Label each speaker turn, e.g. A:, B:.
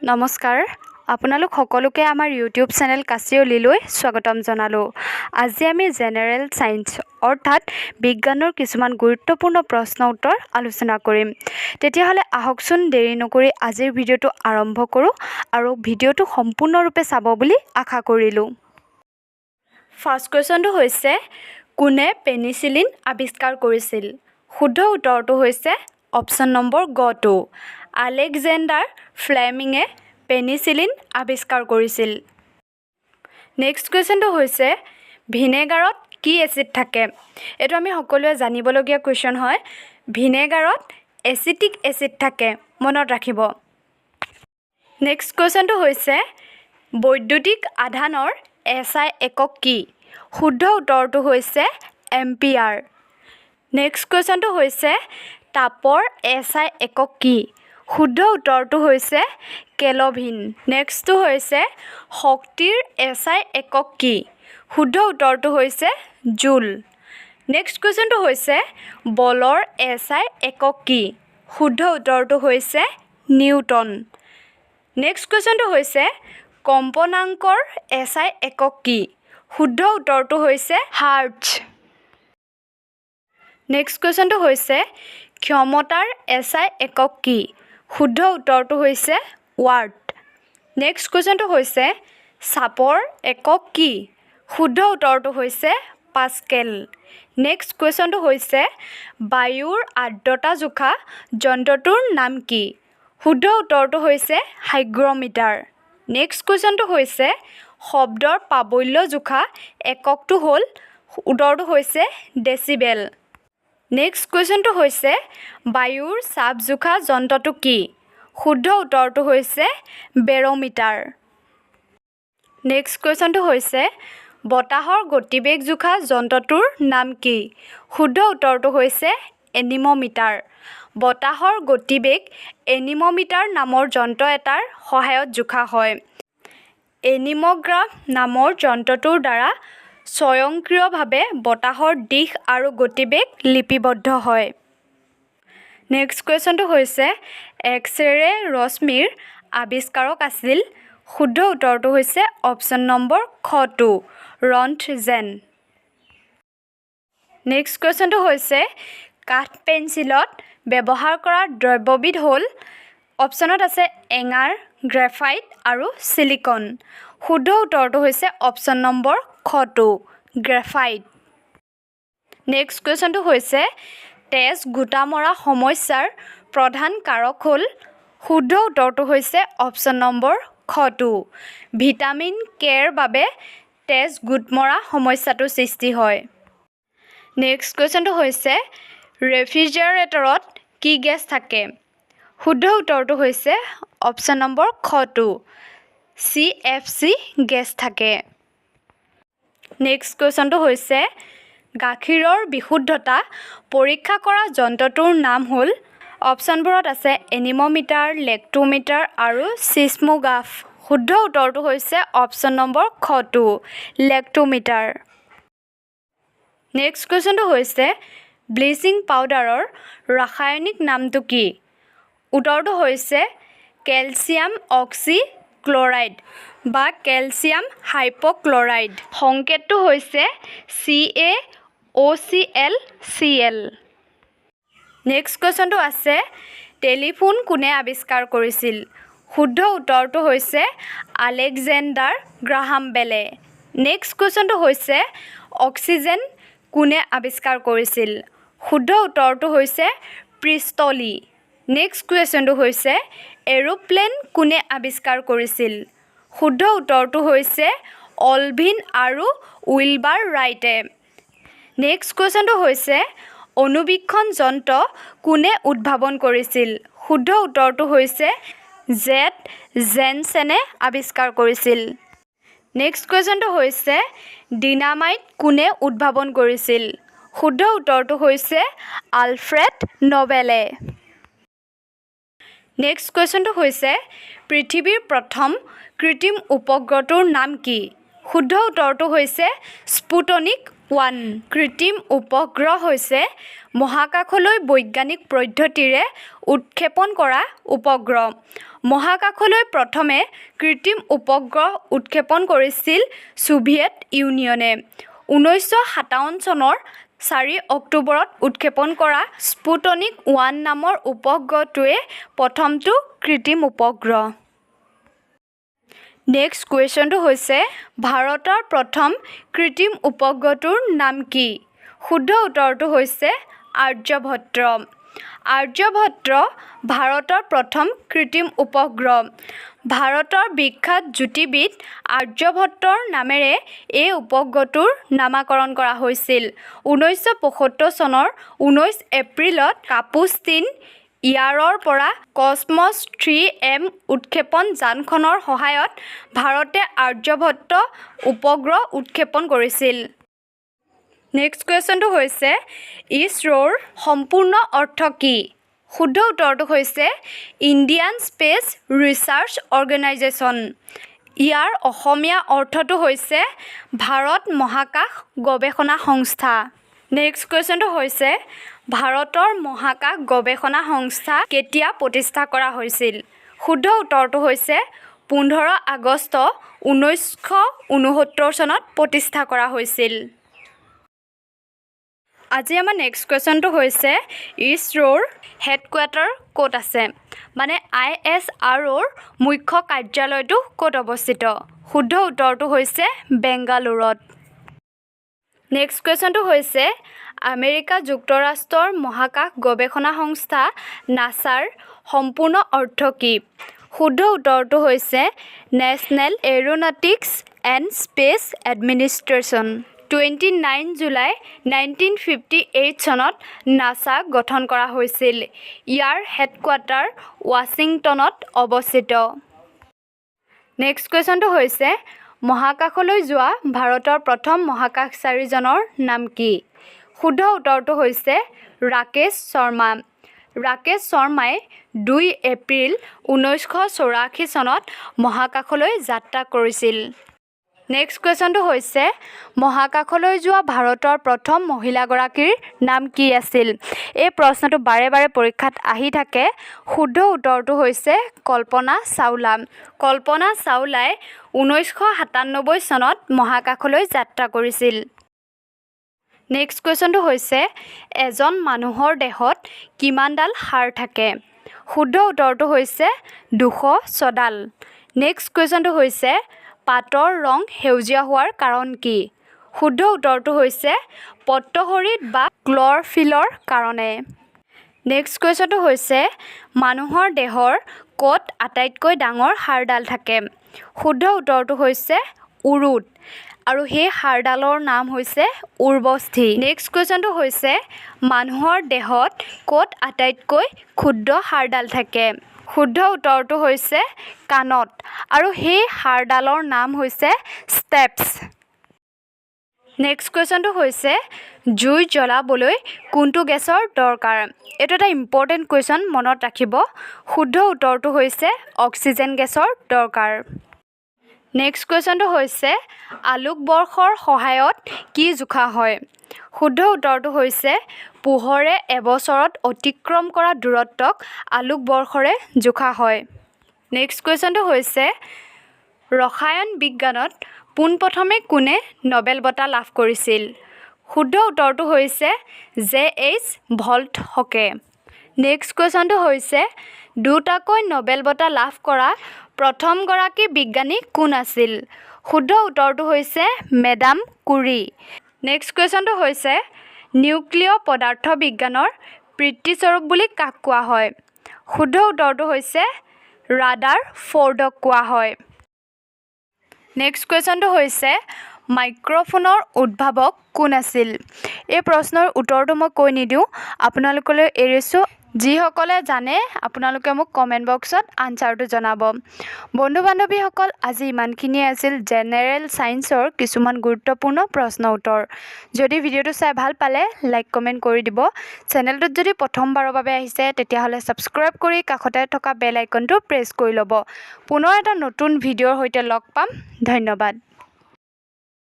A: নমস্কাৰ আপোনালোক সকলোকে আমাৰ ইউটিউব চেনেল কাছিয়লিলৈ স্বাগতম জনালোঁ। আজি আমি জেনেৰেল সায়েন্স অৰ্থাৎ বিজ্ঞানৰ কিছুমান গুৰুত্বপূৰ্ণ প্ৰশ্ন উত্তৰ আলোচনা কৰিম। তেতিয়াহ'লে আহকচোন দেৰি নকৰি আজিৰ ভিডিঅ'টো আৰম্ভ কৰোঁ আৰু ভিডিঅ'টো সম্পূৰ্ণৰূপে চাব বুলি আশা কৰিলোঁ। ফাৰ্ষ্ট কুৱেশ্যনটো হৈছে কোনে পেনিচিলিন আৱিষ্কাৰ কৰিছিল? শুদ্ধ উত্তৰটো হৈছে অপশ্যন নম্বৰ গটো। আলেকজেণ্ডাৰ ফ্লেমিঙে পেনিচিলিন আৱিষ্কাৰ কৰিছিল। নেক্সট কুৱেশ্যনটো হৈছে ভিনেগাৰত কি এচিড থাকে? এইটো আমি সকলোৱে জানিবলগীয়া কুৱেশ্যন হয়। ভিনেগাৰত এচিটিক এচিড থাকে, মনত ৰাখিব। নেক্সট কুৱেশ্যনটো হৈছে বৈদ্যুতিক আধানৰ SI একক কি? শুদ্ধ উত্তৰটো হৈছে এম্পিয়াৰ। নেক্সট কুৱেশ্যনটো হৈছে তাপৰ SI একক কি? শুদ্ধ উত্তৰটো হৈছে কেলভিন। নেক্সটটো হৈছে শক্তিৰ SI একক কি? শুদ্ধ উত্তৰটো হৈছে জুল। নেক্সট কুৱেশ্যনটো হৈছে বলৰ SI একক কি? শুদ্ধ উত্তৰটো হৈছে নিউটন। নেক্সট কুৱেশ্যনটো হৈছে কম্পনাংকৰ SI একক কি? শুদ্ধ উত্তৰটো হৈছে হাৰ্টজ। নেক্সট কুৱেশ্যনটো হৈছে ক্ষমতাৰ SI একক কি? শুদ্ধ উত্তৰটো হৈছে ৱাট। নেক্সট কুৱেশ্যনটো হৈছে চাপৰ একক কি? শুদ্ধ উত্তৰটো হৈছে পাস্কেল। নেক্সট কুৱেশ্যনটো হৈছে বায়ুৰ আৰ্দ্ৰতা জোখা যন্ত্ৰটোৰ নাম কি? শুদ্ধ উত্তৰটো হৈছে হাইগ্ৰমিটাৰ। নেক্সট কুৱেশ্যনটো হৈছে শব্দৰ প্ৰাবল্য জোখা এককটো হ'ল, উত্তৰটো হৈছে ডেচিবেল। নেক্সট কুৱেশ্যনটো হৈছে বায়ুৰ চাপ জোখা যন্ত্ৰটো কি? শুদ্ধ উত্তৰটো হৈছে বেৰ'মিটাৰ। নেক্সট কুৱেশ্যনটো হৈছে বতাহৰ গতিবেগ জোখা যন্ত্ৰটোৰ নাম কি? শুদ্ধ উত্তৰটো হৈছে এনিম'মিটাৰ। বতাহৰ গতিবেগ এনিম'মিটাৰ নামৰ যন্ত্ৰ এটাৰ সহায়ত জোখা হয়। এনিম'গ্ৰাফ নামৰ যন্ত্ৰটোৰ দ্বাৰা স্বয়ংক্ৰিয়ভাৱে বতাহৰ দিশ আৰু গতিবেগ লিপিবদ্ধ হয়। নেক্সট কুৱেশ্যনটো হৈছে এক্স-ৰে ৰশ্মিৰ আৱিষ্কাৰক আছিল। শুদ্ধ উত্তৰটো হৈছে অপশ্যন নম্বৰ খটো ৰন্টজেন। নেক্সট কুৱেশ্যনটো হৈছে কাঠ পেঞ্চিলত ব্যৱহাৰ কৰা দ্ৰব্যবিধ হ'ল, অপশ্যনত আছে এঙাৰ, গ্ৰেফাইট আৰু ছিলিকন। শুদ্ধ উত্তৰটো হৈছে অপশ্যন নম্বৰ খটো গ্ৰেফাইট। নেক্সট কুৱেশ্যনটো হৈছে তেজ গোটা মৰা সমস্যাৰ প্ৰধান কাৰক হ'ল, শুদ্ধ উত্তৰটো হৈছে অপশ্যন নম্বৰ খটো ভিটামিন কেৰ বাবে তেজ গোট মৰা সমস্যাটো সৃষ্টি হয়। নেক্সট কুৱেশ্যনটো হৈছে ৰেফ্ৰিজাৰেটৰত কি গেছ থাকে? শুদ্ধ উত্তৰটো হৈছে অপশ্যন নম্বৰ খটো CFC গেছ থাকে। নেক্সট কুৱেশ্যনটো হৈছে গাখীৰৰ বিশুদ্ধতা পৰীক্ষা কৰা যন্ত্ৰটোৰ নাম হ'ল, অপশ্যনবোৰত আছে এনিম'মিটাৰ, লেক্টোমিটাৰ আৰু ছিস্মোগ্ৰাফ। শুদ্ধ উত্তৰটো হৈছে অপশ্যন নম্বৰ খটো লেক্টোমিটাৰ। নেক্সট কুৱেশ্যনটো হৈছে ব্লিচিং পাউডাৰৰ ৰাসায়নিক নামটো কি? উত্তৰটো হৈছে কেলছিয়াম অক্সি ক্লৰাইড বা কেলছিয়াম হাইপ'ক্লৰাইড। সংকেতটো হৈছে CaOClCl। নেক্সট কুৱেশ্যনটো আছে টেলিফোন কোনে আৱিষ্কাৰ কৰিছিল? শুদ্ধ উত্তৰটো হৈছে আলেকজেণ্ডাৰ গ্ৰাহাম বেলে। নেক্সট কুৱেশ্যনটো হৈছে অক্সিজেন কোনে আৱিষ্কাৰ কৰিছিল? শুদ্ধ উত্তৰটো হৈছে প্ৰিষ্টলি। নেক্সট কুৱেশ্যনটো হৈছে এৰোপ্লেন কোনে আৱিষ্কাৰ কৰিছিল? শুদ্ধ উত্তৰটো হৈছে অলভিন আৰু উইলবাৰ ৰাইটে। নেক্সট কুৱেশ্যনটো হৈছে অণুবীক্ষণ যন্ত্ৰ কোনে উদ্ভাৱন কৰিছিল? শুদ্ধ উত্তৰটো হৈছে জেড জেনছেনে আৱিষ্কাৰ কৰিছিল। নেক্সট কুৱেশ্যনটো হৈছে ডিনামাইট কোনে উদ্ভাৱন কৰিছিল? শুদ্ধ উত্তৰটো হৈছে আলফ্ৰেড নবেলে। নেক্সট কুৱেশ্যনটো হৈছে পৃথিৱীৰ প্ৰথম কৃত্ৰিম উপগ্ৰহটোৰ নাম কি? শুদ্ধ উত্তৰটো হৈছে স্পুটনিক 1। কৃত্ৰিম উপগ্ৰহ হৈছে মহাকাশলৈ বৈজ্ঞানিক পদ্ধতিৰে উৎক্ষেপণ কৰা উপগ্ৰহ। মহাকাশলৈ প্ৰথমে কৃত্ৰিম উপগ্ৰহ উৎক্ষেপণ কৰিছিল ছোভিয়েট ইউনিয়নে 1957 চনৰ 4 অক্টোবৰত উৎক্ষেপণ কৰা স্পুটনিক 1 নামৰ উপগ্ৰহটোৱে প্ৰথমটো কৃত্ৰিম উপগ্ৰহ নেক্সট কুৱেশ্যনটো হৈছে ভাৰতৰ প্ৰথম কৃত্ৰিম উপগ্ৰহটোৰ নাম কি শুদ্ধ উত্তৰটো হৈছে আৰ্যভট্ট আৰ্যভট্ট ভাৰতৰ প্ৰথম কৃত্ৰিম উপগ্ৰহ ভাৰতৰ বিখ্যাত জ্যোতিৰ্বিদ আৰ্যভট্টৰ নামেৰে এই উপগ্ৰহটোৰ নামাকৰণ কৰা হৈছিল 1975 চনৰ 19 এপ্ৰিলত কাপুষ্টিন ইয়াৰৰ পৰা কসমছ 3M উৎক্ষেপণ যানখনৰ সহায়ত ভাৰতে আৰ্যভট্ট উপগ্ৰহ উৎক্ষেপণ কৰিছিল নেক্সট কুৱেশ্যনটো হৈছে ইছৰোৰ সম্পূৰ্ণ অৰ্থ কি শুদ্ধ উত্তৰটো হৈছে ইণ্ডিয়ান স্পেচ ৰিচাৰ্চ অৰ্গেনাইজেশ্যন ইয়াৰ অসমীয়া অৰ্থটো হৈছে ভাৰত মহাকাশ গৱেষণা সংস্থা নেক্সট কুৱেশ্যনটো হৈছে ভাৰতৰ মহাকাশ গৱেষণা সংস্থা কেতিয়া প্ৰতিষ্ঠা কৰা হৈছিল শুদ্ধ উত্তৰটো হৈছে 15 আগষ্ট 1969 চনত প্ৰতিষ্ঠা কৰা হৈছিল আজি আমাৰ নেক্সট কুৱেশ্যনটো হৈছে ইছৰোৰ হেডকোৱাৰ্টাৰ ক'ত আছে মানে ISROৰ মুখ্য কাৰ্যালয়টো ক'ত অৱস্থিত শুদ্ধ উত্তৰটো হৈছে বেংগালুৰুত নেক্সট কুৱেশ্যনটো হৈছে আমেৰিকা যুক্তৰাষ্ট্ৰৰ মহাকাশ গৱেষণা সংস্থা নাছাৰ সম্পূৰ্ণ অৰ্থ কি শুদ্ধ উত্তৰটো হৈছে national aeronautics and space administration 29 July 1958 চনত নাছা গঠন কৰা হৈছিল ইয়াৰ হেডকোৱাৰ্টাৰ ৱাশ্বিংটনত অৱস্থিত নেক্সট কুৱেশ্যনটো হৈছে মহাকাশলৈ যোৱা ভাৰতৰ প্ৰথম মহাকাশচাৰীজনৰ নাম কি শুদ্ধ উত্তৰটো হৈছে ৰাকেশ শৰ্মা ৰাকেশ শৰ্মাই 2 এপ্ৰিল 1984 চনত মহাকাশলৈ যাত্ৰা কৰিছিল নেক্সট কুৱেশ্যনটো হৈছে মহাকাশলৈ যোৱা ভাৰতৰ প্ৰথম মহিলাগৰাকীৰ নাম কি আছিল এই প্ৰশ্নটো বাৰে বাৰে পৰীক্ষাত আহি থাকে শুদ্ধ উত্তৰটো হৈছে কল্পনা চাওলা কল্পনা চাওলাই 1997 চনত মহাকাশলৈ যাত্ৰা কৰিছিল নেক্সট কুৱেশ্যনটো হৈছে এজন মানুহৰ দেহত কিমানডাল হাড় থাকে শুদ্ধ উত্তৰটো হৈছে 206 ডাল নেক্সট কুৱেশ্যনটো হৈছে পাতৰ ৰং সেউজীয়া হোৱাৰ কাৰণ কি শুদ্ধ উত্তৰটো হৈছে পত্ৰহৰিত বা ক্লৰফিলৰ কাৰণে নেক্সট কুৱেশ্যনটো হৈছে মানুহৰ দেহৰ ক'ত আটাইতকৈ ডাঙৰ হাড়ডাল থাকে শুদ্ধ উত্তৰটো হৈছে উৰুত আৰু সেই হাড়ডালৰ নাম হৈছে উৰ্বস্থি নেক্সট কুৱেশ্যনটো হৈছে মানুহৰ দেহত ক'ত আটাইতকৈ ক্ষুদ্ৰ হাড়ডাল থাকে শুদ্ধ উত্তৰটো হৈছে কাণত আৰু সেই হাড়ডালৰ নাম হৈছে ষ্টেপছ নেক্সট কুৱেশ্যনটো হৈছে জুই জ্বলাবলৈ কোনটো গেছৰ দৰকাৰ এইটো এটা ইম্পৰ্টেণ্ট কুৱেশ্যন মনত ৰাখিব শুদ্ধ উত্তৰটো হৈছে অক্সিজেন গেছৰ দৰকাৰ নেক্সট কুৱেশ্যনটো হৈছে আলোক বৰ্ষৰ সহায়ত কি জোখা হয় শুদ্ধ উত্তৰটো হৈছে পোহৰে এবছৰত অতিক্ৰম কৰা দূৰত্বক আলোক বৰ্ষৰে জোখা হয় নেক্সট কুৱেশ্যনটো হৈছে ৰসায়ন বিজ্ঞানত পোনপ্ৰথমে কোনে নোবেল বঁটা লাভ কৰিছিল শুদ্ধ উত্তৰটো হৈছে J.H. ভল্টহকে নেক্সট কুৱেশ্যনটো হৈছে দুটাকৈ নোবেল বঁটা লাভ কৰা প্ৰথমগৰাকী বিজ্ঞানী কোন আছিল শুদ্ধ উত্তৰটো হৈছে মেডাম কুৰী নেক্সট কুৱেশ্যনটো হৈছে নিউক্লিয় পদাৰ্থ বিজ্ঞানৰ পিতৃস্বৰূপ বুলি কাক কোৱা হয় শুদ্ধ উত্তৰটো হৈছে ৰাদাৰ ফৰ্ডক কোৱা হয় নেক্সট কুৱেশ্যনটো হৈছে মাইক্ৰফোনৰ উদ্ভাৱক কোন আছিল এই প্ৰশ্নৰ উত্তৰটো মই কৈ নিদিওঁ আপোনালোকলৈ এৰিছোঁ যিসকলে জানে আপোনালোকে মোক কমেণ্ট বক্সত আনচাৰটো জনাব বন্ধু বান্ধৱীসকল আজি ইমানখিনিয়ে আছিল জেনেৰেল সায়েন্সৰ কিছুমান গুৰুত্বপূৰ্ণ প্ৰশ্ন উত্তৰ যদি ভিডিঅ'টো চাই ভাল পালে লাইক কমেণ্ট কৰি দিব চেনেলটোত যদি প্ৰথমবাৰৰ বাবে আহিছে তেতিয়াহ'লে ছাবস্ক্ৰাইব কৰি কাষতে থকা বেল আইকনটো প্ৰেছ কৰি ল'ব পুনৰ এটা নতুন ভিডিঅ'ৰ সৈতে লগ পাম ধন্যবাদ